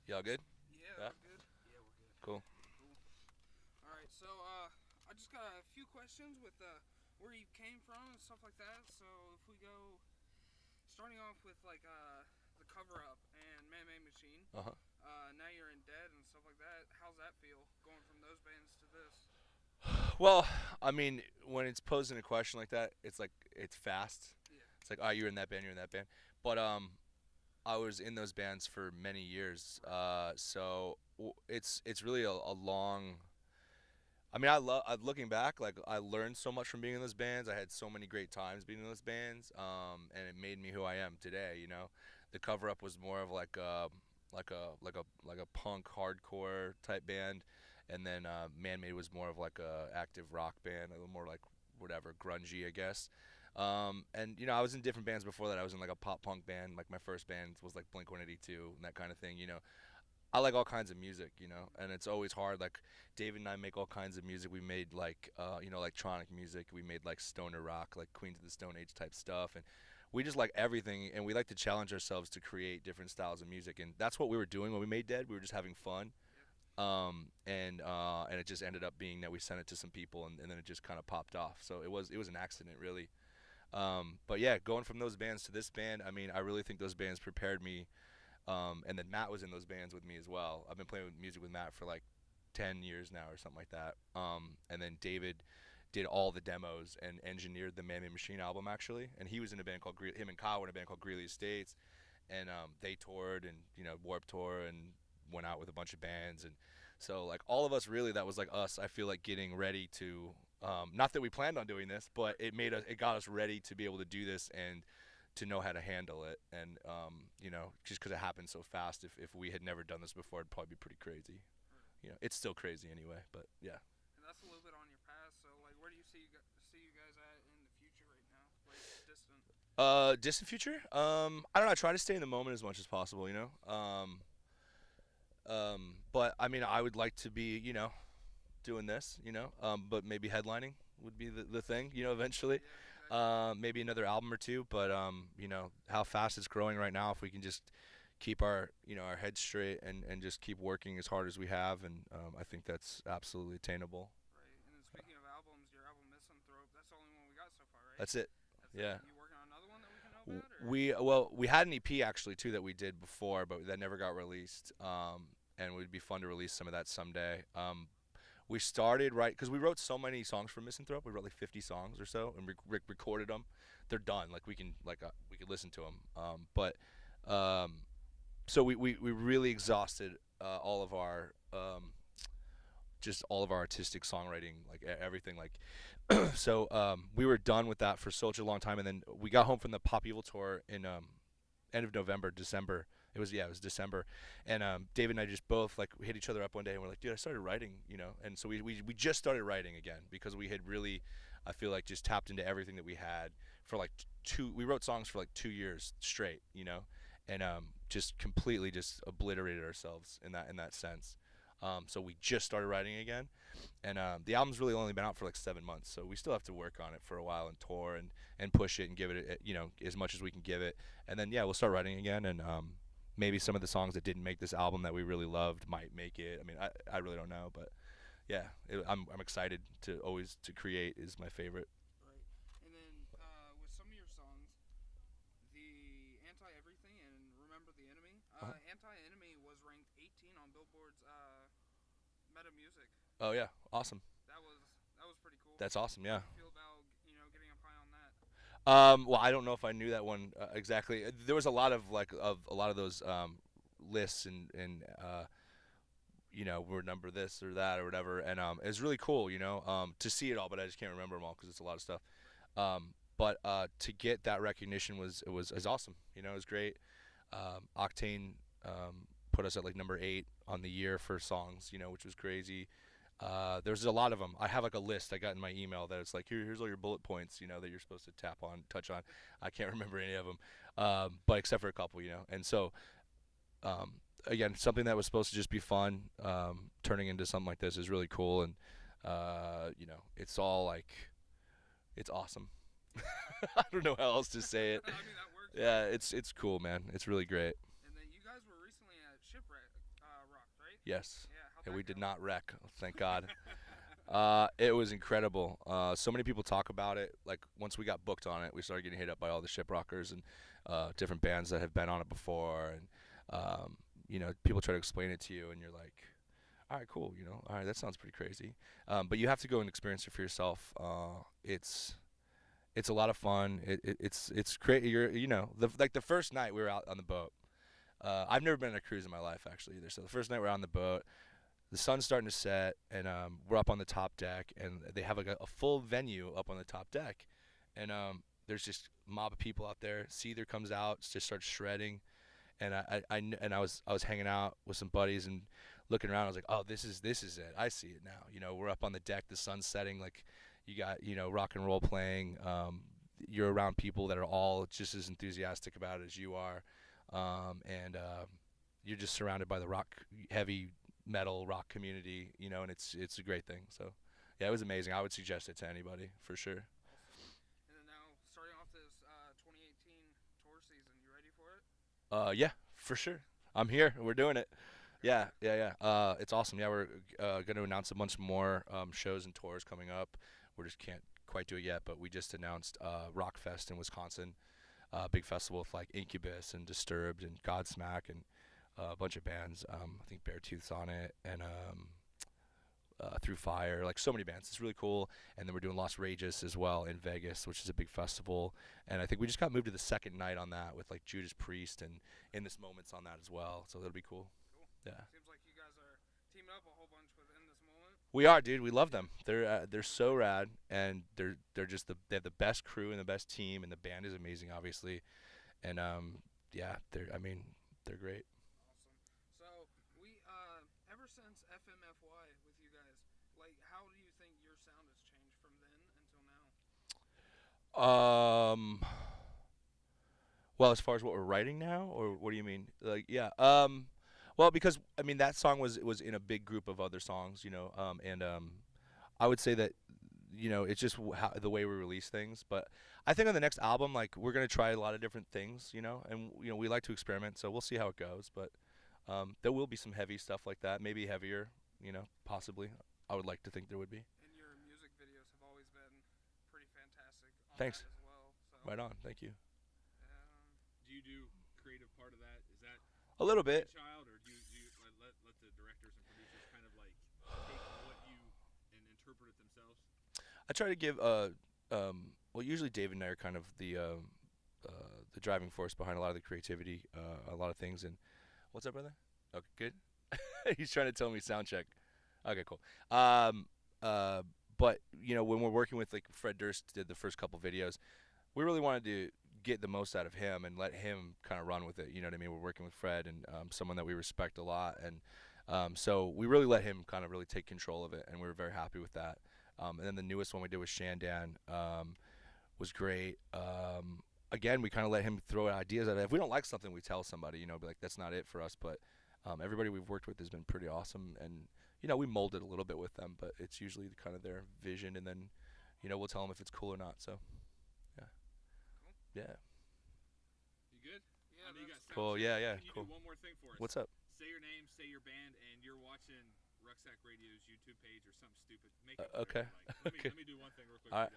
Y'all good? Yeah, Yeah. we're good. Yeah, we're good. Cool. Cool. All right, so I just got a few questions with where you came from and stuff like that. So if we go, starting off with like the cover up and Man Made Machine. Uh huh. Now you're in Dead and stuff like that. How's that feel going from those bands to this? Well, I mean, when it's posing a question like that, it's like it's fast. Yeah. It's like, oh, you're in that band, you're in that band. But I was in those bands for many years. Right. It's really a long. I mean, I love. Looking back, like I learned so much from being in those bands. I had so many great times being in those bands, and it made me who I am today. The cover up was more of like a punk hardcore type band, and then Man Made was more of like a active rock band, a little more like whatever grungy, I guess. And I was in different bands before that. I was in like a pop punk band. Like my first band was like Blink 182 and that kind of thing. I like all kinds of music, and it's always hard. Like David and I make all kinds of music. We made like electronic music. We made like stoner rock, like Queens of the Stone Age type stuff, and we just like everything. And we like to challenge ourselves to create different styles of music, and that's what we were doing when we made Dead. We were just having fun, Yeah. and it just ended up being that we sent it to some people, and then it just kind of popped off. So it was an accident, really. But yeah, going from those bands to this band, I mean, I really think those bands prepared me, and then Matt was in those bands with me as well. I've been playing music with Matt for like 10 years now or something like that. And then David did all the demos and engineered the Man Made Machine album actually. And he was in a band called him and Kyle were in a band called Greeley Estates, and they toured and Warped Tour and went out with a bunch of bands. And so like all of us really, that was like us. I feel like getting ready to. Not that we planned on doing this, but it got us ready to be able to do this and to know how to handle it. And just because it happened so fast, if we had never done this before, it'd probably be pretty crazy. Right. It's still crazy anyway, but yeah. And that's a little bit on your past. So like, where do you see you guys at in the future right now? Like distant. Distant future. I don't know. I try to stay in the moment as much as possible. But I mean, I would like to be, doing this. But maybe headlining would be the thing. Eventually. Yeah, exactly. Maybe another album or two. But how fast it's growing right now. If we can just keep our heads straight and just keep working as hard as we have, and I think that's absolutely attainable. Right. And then speaking of albums, your album Misanthrope, that's the only one we got so far, right? That's it. That's it. Yeah. You working on another one that we can know about, or? We had an EP actually too that we did before, but that never got released. And it would be fun to release some of that someday. We started right because we wrote so many songs for Misanthrope. We wrote like 50 songs or so, and recorded them. They're done. Like we could listen to them. But so we really exhausted all of our just all of our artistic songwriting, like everything. Like so we were done with that for such a long time, and then we got home from the Pop Evil tour in end of November, December. It was December, and David and I just both like hit each other up one day, and we're like, dude, I started writing, and so we just started writing again because we had really, I feel like, just tapped into everything that we had for like two. We wrote songs for like 2 years straight, and just completely just obliterated ourselves in that sense. So we just started writing again, and the album's really only been out for like 7 months, so we still have to work on it for a while and tour and push it and give it as much as we can give it, and then yeah, we'll start writing again, and maybe some of the songs that didn't make this album that we really loved might make it. I mean, I really don't know, but yeah, I'm excited to always to create is my favorite. Right. And then with some of your songs, the Anti Everything and Remember the Enemy. Uh-huh. Anti Enemy was ranked 18 on Billboard's Meta Music. Oh yeah, awesome. That was that was pretty cool. That's awesome. How Yeah. do you feel about getting up high on that? Well, I don't know if I knew that one exactly. There was a lot of a lot of those lists and we're number this or that or whatever, and it was really cool, to see it all, but I just can't remember them all because it's a lot of stuff. But to get that recognition was awesome. It was great. Octane put us at like number 8 on the year for songs, which was crazy. There's a lot of them. I have like a list I got in my email that it's like here's all your bullet points, that you're supposed to touch on. I can't remember any of them, but except for a couple, and so um, again, something that was supposed to just be fun, turning into something like this is really cool, and it's all like it's awesome. I don't know how else to say it. I mean that works, Yeah, right? it's cool, man. It's really great. And then you guys were recently at Shipwreck. Yes. Yeah, how'd And that we did go? not wreck, thank God. It was incredible. So many people talk about it. Like once we got booked on it, we started getting hit up by all the shiprockers and different bands that have been on it before, and people try to explain it to you, and you're like, all right, cool. All right, that sounds pretty crazy. But you have to go and experience it for yourself. It's a lot of fun. It's crazy. Like the first night we were out on the boat. I've never been on a cruise in my life actually either. So the first night we're on the boat, the sun's starting to set, and we're up on the top deck, and they have like a full venue up on the top deck, and there's just a mob of people out there. Seether comes out, just starts shredding, and I was hanging out with some buddies and looking around. I was like, oh, this is it. I see it now. We're up on the deck, the sun's setting, like you got rock and roll playing. You're around people that are all just as enthusiastic about it as you are, and you're just surrounded by the heavy metal rock community, and it's a great thing. So, yeah, it was amazing. I would suggest it to anybody for sure. Awesome. And then now, starting off this 2018 tour season, you ready for it? Yeah, for sure. I'm here. We're doing it. Yeah, yeah, yeah. It's awesome. Yeah, we're going to announce a bunch more shows and tours coming up. We just can't quite do it yet, but we just announced Rockfest in Wisconsin, big festival with like Incubus and Disturbed and Godsmack and a bunch of bands. I think Beartooth's on it, and Through Fire, like so many bands. It's really cool. And then we're doing Los Rages as well in Vegas, which is a big festival. And I think we just got moved to the second night on that with like Judas Priest and In This Moment's on that as well. So that'll be cool. Cool. Yeah. Seems like you guys are teaming up a whole bunch within this moment. We are, dude. We love them. They're so rad, and they're just they have the best crew and the best team, and the band is amazing, obviously. And yeah, they're great. Awesome. So we ever since FMFY with you guys, like how do you think your sound has changed from then until now? Um, well, as far as what we're writing now, or what do you mean? Like, yeah. Well, because I mean that song was in a big group of other songs, and I would say that it's just the way we release things. But I think on the next album, like we're gonna try a lot of different things, and we like to experiment, so we'll see how it goes. But there will be some heavy stuff like that, maybe heavier, possibly. I would like to think there would be. And your music videos have always been pretty fantastic on Thanks. that as well. So Right on. Thank you. Do you do creative part of that? Is that A little bit. child, or do you let the directors and producers kind of like take what you and interpret it themselves? I try to give well, usually David and I are kind of the driving force behind a lot of the creativity, a lot of things. And what's up, brother? Okay, good. He's trying to tell me sound check. Okay, cool. But when we're working with like Fred Durst did the first couple videos, we really wanted to get the most out of him and let him kind of run with it. You know what I mean? We're working with Fred and someone that we respect a lot, and so we really let him kind of really take control of it, and we were very happy with that. And then the newest one we did with Shandan was great. Again, we kind of let him throw ideas at it. If we don't like something, we tell somebody, be like, that's not it for us. But everybody we've worked with has been pretty awesome, and we mold it a little bit with them, but it's usually kind of their vision, and then we'll tell them if it's cool or not. So yeah, cool. yeah, You good? Yeah, I know you got that's sound cool. check. Yeah, yeah, Can you cool. do one more thing for us? What's up? Say your name, say your band, and you're watching Rucksack Radio's YouTube page or something stupid. Make it Okay. whatever you like. Okay. Let me do one thing real quick. All right.